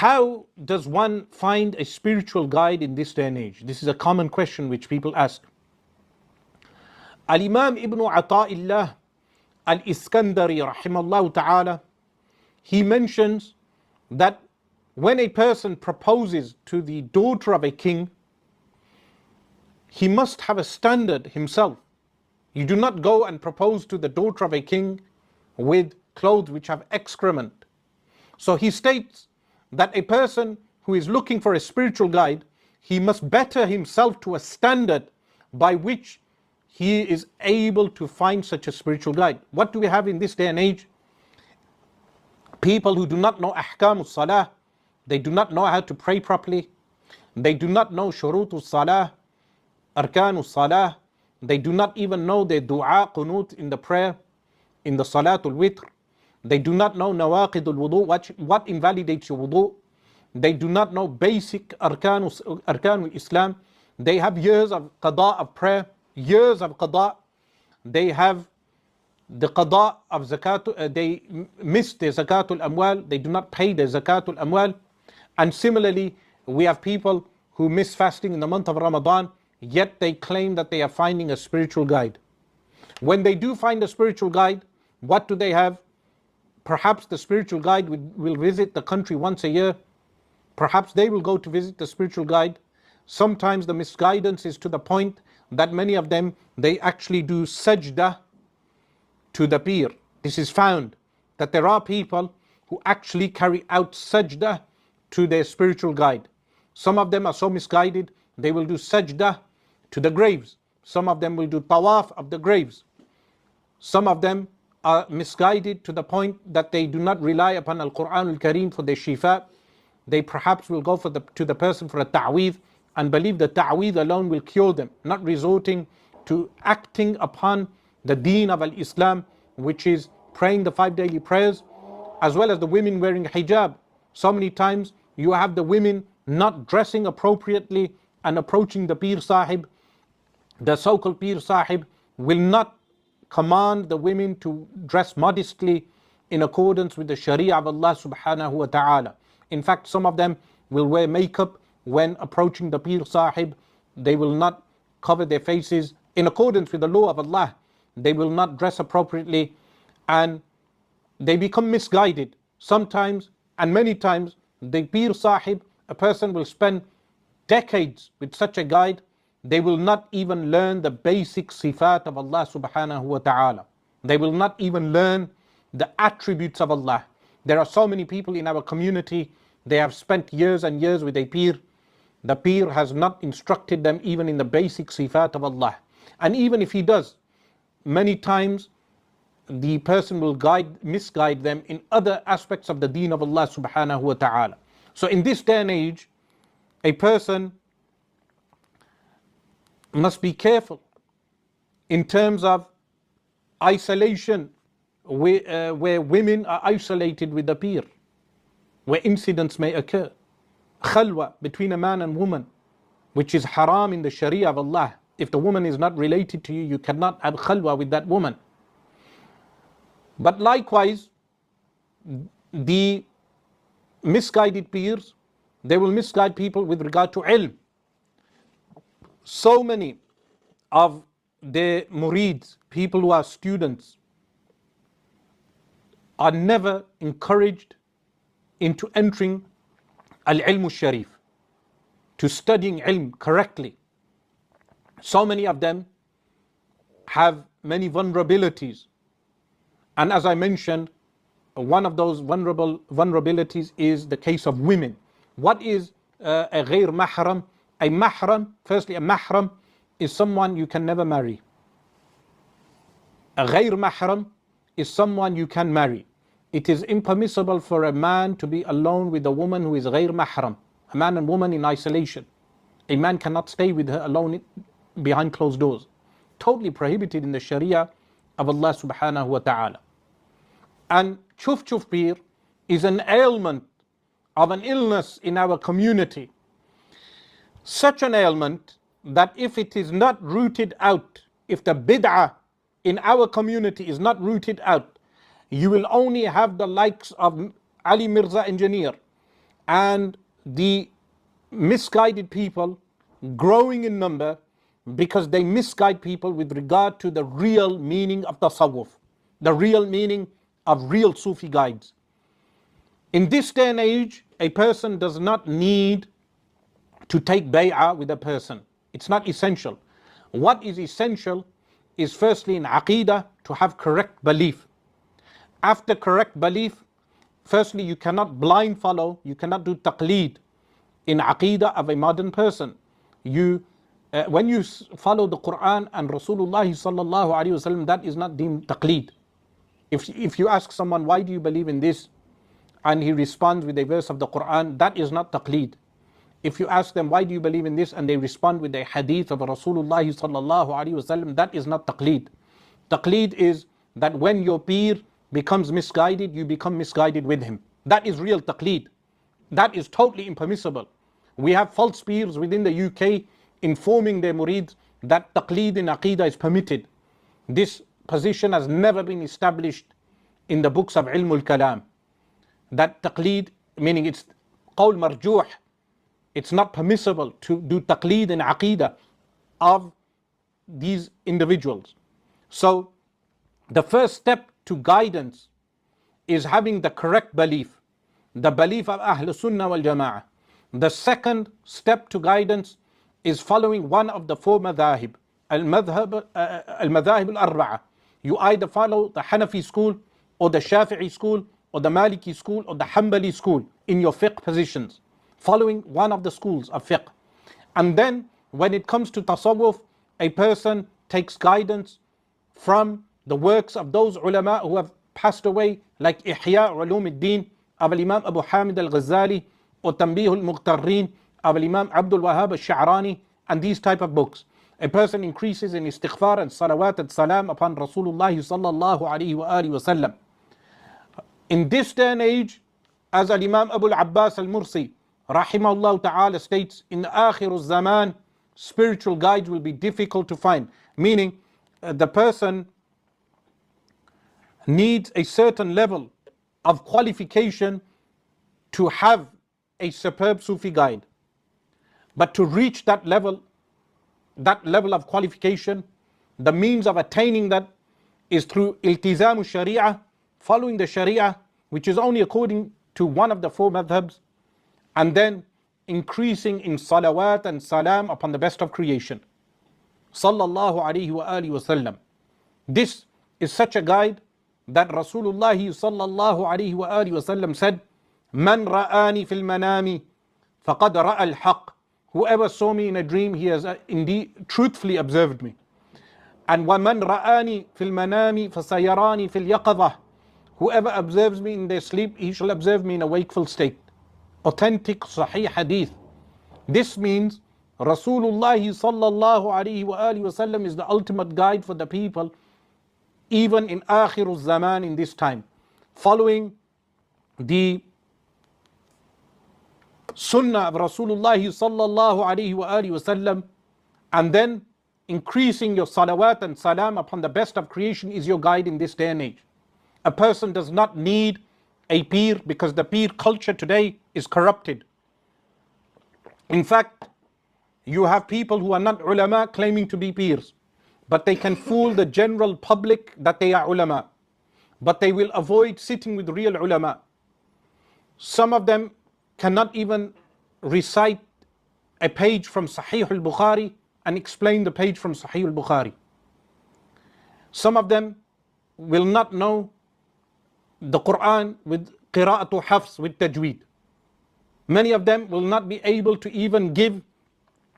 How does one find a spiritual guide in this day and age? This is a common question which people ask. Al-Imam Ibn Ata'illah Al-Iskandari rahimahullah ta'ala, he mentions that when a person proposes to the daughter of a king, he must have a standard himself. You do not go and propose to the daughter of a king with clothes which have excrement. So he states that a person who is looking for a spiritual guide, he must better himself to a standard by which he is able to find such a spiritual guide. What do we have in this day and age? People who do not know ahkamus salah, they do not know how to pray properly, they do not know shurutus salah, arkanus salah, they do not even know the dua qunut in the prayer, in the salatul witr. They do not know nawaqidul wudu, what invalidates your wudu. They do not know basic arkanul Islam. They have years of qada of prayer, years of qada. They have the qada of zakat, they miss the zakatul amwal, they do not pay the zakatul amwal. And similarly, we have people who miss fasting in the month of Ramadan, yet they claim that they are finding a spiritual guide. When they do find a spiritual guide, what do they have? Perhaps the spiritual guide will visit the country once a year. Perhaps they will go to visit the spiritual guide. Sometimes the misguidance is to the point that many of them, they actually do sajda to the peer. This is found that there are people who actually carry out sajda to their spiritual guide. Some of them are so misguided, they will do sajda to the graves. Some of them will do tawaf of the graves. Some of them are misguided to the point that they do not rely upon Al-Quran Al-Kareem for their shifa. They perhaps will go to the person for a ta'weed and believe that ta'weed alone will cure them, not resorting to acting upon the deen of Al-Islam, which is praying the 5 daily prayers, as well as the women wearing hijab. So many times you have the women not dressing appropriately and approaching the Pir Sahib. The so-called Pir Sahib will not command the women to dress modestly in accordance with the Sharia of Allah subhanahu wa ta'ala. In fact, some of them will wear makeup when approaching the Pir Sahib. They will not cover their faces in accordance with the law of Allah. They will not dress appropriately, and they become misguided. Sometimes and many times the Pir Sahib, a person will spend decades with such a guide, they will not even learn the basic sifat of Allah subhanahu wa ta'ala. They will not even learn the attributes of Allah. There are so many people in our community, they have spent years and years with a Pir. The Pir has not instructed them even in the basic sifat of Allah. And even if he does, many times the person will misguide them in other aspects of the deen of Allah subhanahu wa ta'ala. So in this day and age, a person must be careful in terms of isolation, where women are isolated with the Pir, where incidents may occur. Khalwa between a man and woman, which is haram in the Sharia of Allah. If the woman is not related to you, you cannot have khalwa with that woman. But likewise, the misguided peers, they will misguide people with regard to ilm. So many of the murids, people who are students, are never encouraged into entering al-ilm al-sharif, to studying ilm correctly. So many of them have many vulnerabilities. And as I mentioned, one of those vulnerabilities is the case of women. What is a ghair mahram? A mahram, firstly, a mahram is someone you can never marry. A ghair mahram is someone you can marry. It is impermissible for a man to be alone with a woman who is ghair mahram, a man and woman in isolation. A man cannot stay with her alone behind closed doors. Totally prohibited in the Sharia of Allah subhanahu wa ta'ala. And chuf pir is an ailment of an illness in our community. Such an ailment that if it is not rooted out, if the bid'ah in our community is not rooted out, you will only have the likes of Ali Mirza Engineer and the misguided people growing in number because they misguide people with regard to the real meaning of tasawwuf, the real meaning of real Sufi guides. In this day and age, a person does not need to take bay'ah with a person. It's not essential. What is essential is firstly in aqeedah to have correct belief. After correct belief, firstly you cannot blind follow, you cannot do taqleed in aqeedah of a modern person. When you follow the Quran and Rasulullah sallallahu alaihi wasallam, that is not deemed taqleed. If you ask someone, why do you believe in this, and he responds with a verse of the Quran, that is not taqleed. If you ask them, why do you believe in this, and they respond with a hadith of Rasulullah sallallahu alaihi wasallam, that is not taqleed. Taqleed is that when your peer becomes misguided, you become misguided with him. That is real taqleed. That is totally impermissible. We have false peers within the UK informing their murids that taqleed in aqeedah is permitted. This position has never been established in the books of ilmul kalam. That taqleed, meaning it's qawl marjuh, it's not permissible to do taqleed in aqeedah of these individuals. So the first step to guidance is having the correct belief, the belief of Ahl Sunnah wal Jama'ah. The second step to guidance is following one of the four madhahib, al-madhahib al-arba'a. You either follow the Hanafi school or the Shafi'i school or the Maliki school or the Hanbali school in your fiqh positions, following one of the schools of fiqh. And then when it comes to tasawwuf, a person takes guidance from the works of those ulama who have passed away, like Ihya Ulum al-Din of Imam Abu Hamid al-Ghazali or Tanbih al-Mughtarrin of Imam Abdul Wahhab al-Sha'rani, and these type of books. A person increases in istighfar and salawat and salam upon Rasulullah sallallahu alaihi wa alihi wasallam. In this day and age, as Imam Abu al-Abbas al-Mursi rahimahullah ta'ala states, in akhir al-zaman, spiritual guides will be difficult to find, meaning the person needs a certain level of qualification to have a superb Sufi guide. But to reach that level of qualification, the means of attaining that is through iltizam sharia, following the sharia, which is only according to one of the four madhabs, and then increasing in salawat and salam upon the best of creation, sallallahu alaihi wa alihi wasallam. This is such a guide that Rasulullah sallallahu alaihi wa alihi wasallam said, "Man ra'ani fil manami faqad ra'a al-haq." Whoever saw me in a dream, he has indeed truthfully observed me. And وَمَنْ رَآنِي فِي الْمَنَامِ فَسَيَرَانِي فِي الْيَقَظَةِ. Whoever observes me in their sleep, he shall observe me in a wakeful state. Authentic Sahih Hadith. This means Rasulullah sallallahu alaihi wa alihi wasallam is the ultimate guide for the people, even in Akhirul Zaman, in this time. Following the Sunnah of Rasulullah sallallahu alaihi wa alihi wasallam, and then increasing your salawat and salam upon the best of creation is your guide in this day and age. A person does not need a peer, because the peer culture today is corrupted. In fact, you have people who are not ulama claiming to be peers, but they can fool the general public that they are ulama, but they will avoid sitting with real ulama. Some of them cannot even recite a page from Sahih al-Bukhari and explain the page from Sahih al-Bukhari. Some of them will not know the Quran with qira'atu hafs, with tajweed. Many of them will not be able to even give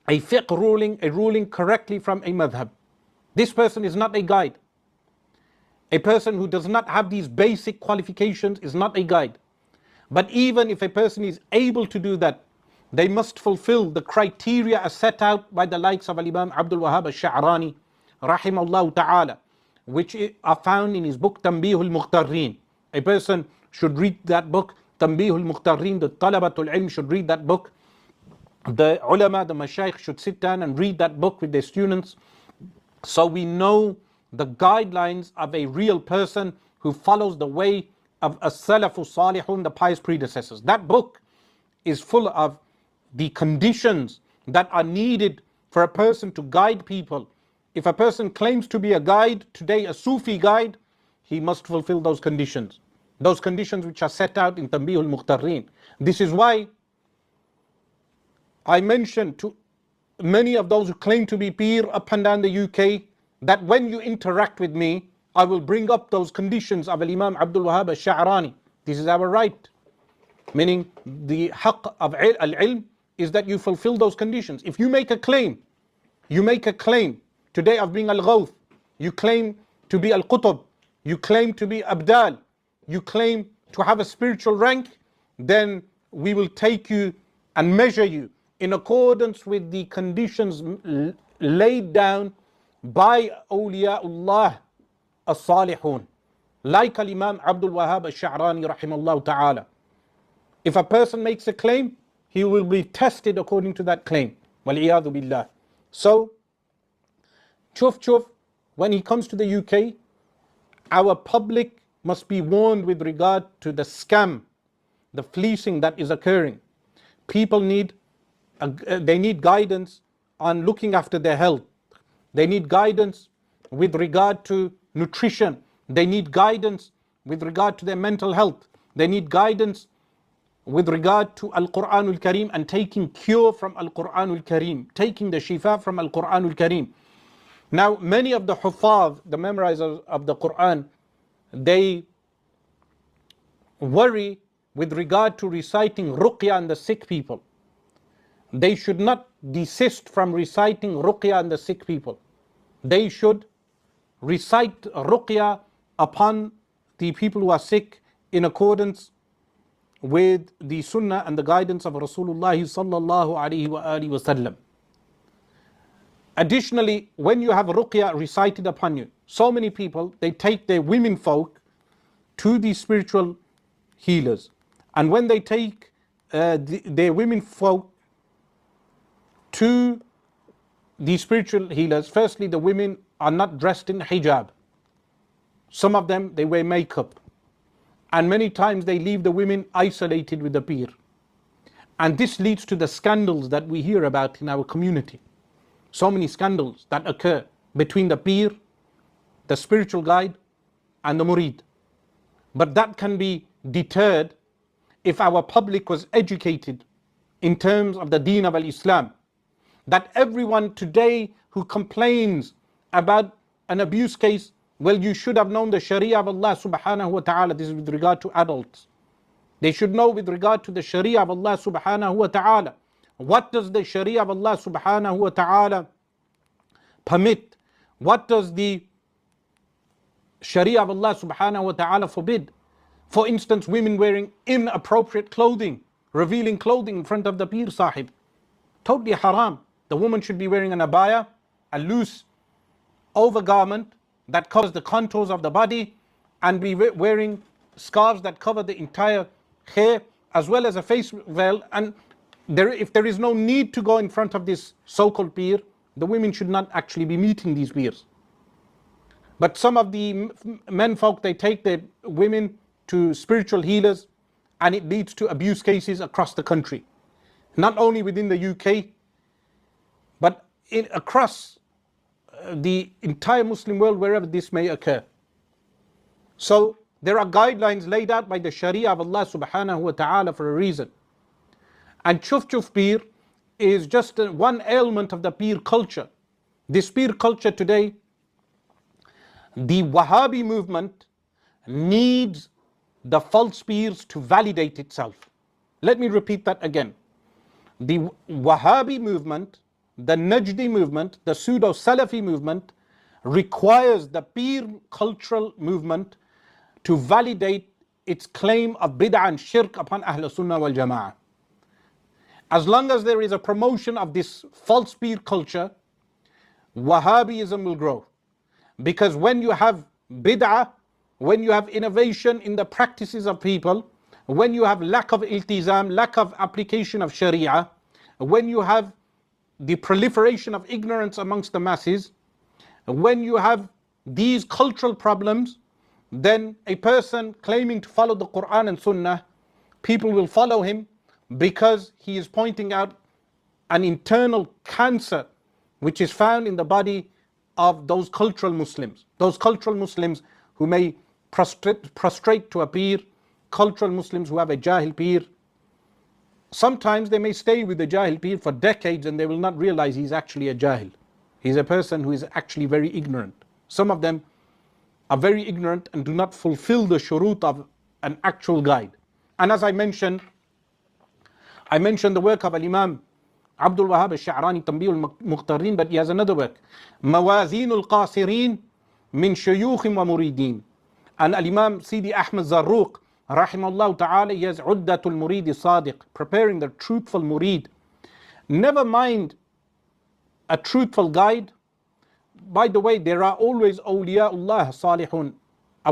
a fiqh ruling, a ruling correctly from a madhab. This person is not a guide. A person who does not have these basic qualifications is not a guide. But even if a person is able to do that, they must fulfill the criteria as set out by the likes of Imam Abdul Wahhab al-Sha'rani rahimahullah ta'ala, which are found in his book Tanbih al-Mughtarrin. A person should read that book, Tanbih al-Mughtarrin. The Talabatul Ilm should read that book. The ulama, the mashaykh should sit down and read that book with their students, so we know the guidelines of a real person who follows the way of as-salafu salihun, the pious predecessors. That book is full of the conditions that are needed for a person to guide people. If a person claims to be a guide, today a Sufi guide, he must fulfill those conditions. Those conditions which are set out in Tanbihul Mukhtarreen. This is why I mentioned to many of those who claim to be Peer up and down the UK that when you interact with me, I will bring up those conditions of Imam Abdul Wahhab al-Sha'rani. This is our right. Meaning the haqq of al-ilm is that you fulfill those conditions. If you make a claim, today of being al-Ghawth, you claim to be al-Qutb, you claim to be Abdal, you claim to have a spiritual rank, then we will take you and measure you in accordance with the conditions laid down by awliyaullah as-salihun, like al-Imam Abdul Wahhab al-Sha'rani rahimahullah ta'ala. If a person makes a claim, he will be tested according to that claim. Wal-iyadhu billah. So, chuf, when he comes to the UK, our public must be warned with regard to the scam, the fleecing that is occurring. People need guidance on looking after their health. They need guidance with regard to nutrition. They need guidance with regard to their mental health. They need guidance with regard to Al-Quranul Kareem and taking cure from Al-Quranul Kareem, taking the shifa from Al-Quranul Kareem. Now, many of the huffaz, the memorizers of the Quran, they worry with regard to reciting ruqya on the sick people. They should not desist from reciting ruqya on the sick people. They should recite ruqya upon the people who are sick in accordance with the sunnah and the guidance of Rasulullah sallallahu alaihi wasallam. Additionally, when you have ruqya recited upon you, so many people, they take their women folk to the spiritual healers. And when they take their women folk to the spiritual healers, firstly, the women are not dressed in hijab. Some of them, they wear makeup. And many times they leave the women isolated with the peer. And this leads to the scandals that we hear about in our community. So many scandals that occur between the peer, the spiritual guide, and the murid. But that can be deterred if our public was educated in terms of the deen of al-Islam. That everyone today who complains about an abuse case, well, you should have known the Sharia of Allah subhanahu wa ta'ala. This is with regard to adults. They should know with regard to the Sharia of Allah subhanahu wa ta'ala. What does the Sharia of Allah subhanahu wa ta'ala permit? What does the Sharia of Allah subhanahu wa ta'ala forbid? For instance, women wearing inappropriate clothing, revealing clothing in front of the Peer Sahib. Totally haram. The woman should be wearing an abaya, a loose overgarment that covers the contours of the body, and be wearing scarves that cover the entire hair, as well as a face veil. And if there is no need to go in front of this so-called peer, the women should not actually be meeting these peers. But some of the men folk, they take their women to spiritual healers, and it leads to abuse cases across the country. Not only within the UK, but across the entire Muslim world, wherever this may occur. So there are guidelines laid out by the Sharia of Allah subhanahu wa ta'ala for a reason. And chuf peer is just one element of the peer culture. This peer culture today, the Wahhabi movement needs the false peers to validate itself. Let me repeat that again. The Wahhabi movement, the Najdi movement, the pseudo-Salafi movement requires the peer cultural movement to validate its claim of bid'ah and shirk upon Ahl Sunnah wal Jama'ah. As long as there is a promotion of this false peer culture, Wahhabism will grow. Because when you have bid'ah, when you have innovation in the practices of people, when you have lack of iltizam, lack of application of Sharia, when you have the proliferation of ignorance amongst the masses, when you have these cultural problems, then a person claiming to follow the Quran and Sunnah, people will follow him, because he is pointing out an internal cancer which is found in the body of those cultural Muslims. Those cultural Muslims who may prostrate to a peer, cultural Muslims who have a Jahil peer. Sometimes they may stay with the Jahil peer for decades and they will not realize he's actually a Jahil. He's a person who is actually very ignorant. Some of them are very ignorant and do not fulfill the shurut of an actual guide. And as I mentioned the work of Imam Abdul Wahhab al-Sha'rani, Tanbih al-Muqtarrin, but he has another work, Mawazin al-Qasirin min Shuyukh wa Muridin. And Imam Sidi Ahmad Zarruq, rahimahullah ta'ala, he has Uddatul Murid Sadiq, preparing the truthful Murid. Never mind a truthful guide. By the way, there are always awliyaullah salihun